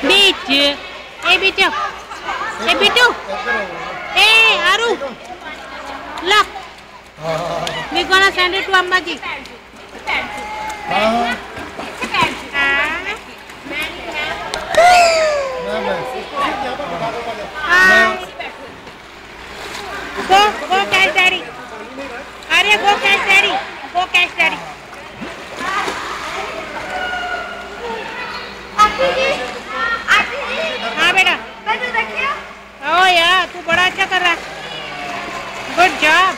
Bicu, bicu, bicu, Aru, look, we gonna send it to Ambaji. Go catch daddy. Arya, go catch daddy. Go catch daddy. हाँ बेटा ओह यार तू बड़ा अच्छा कर रहा है गुड जॉब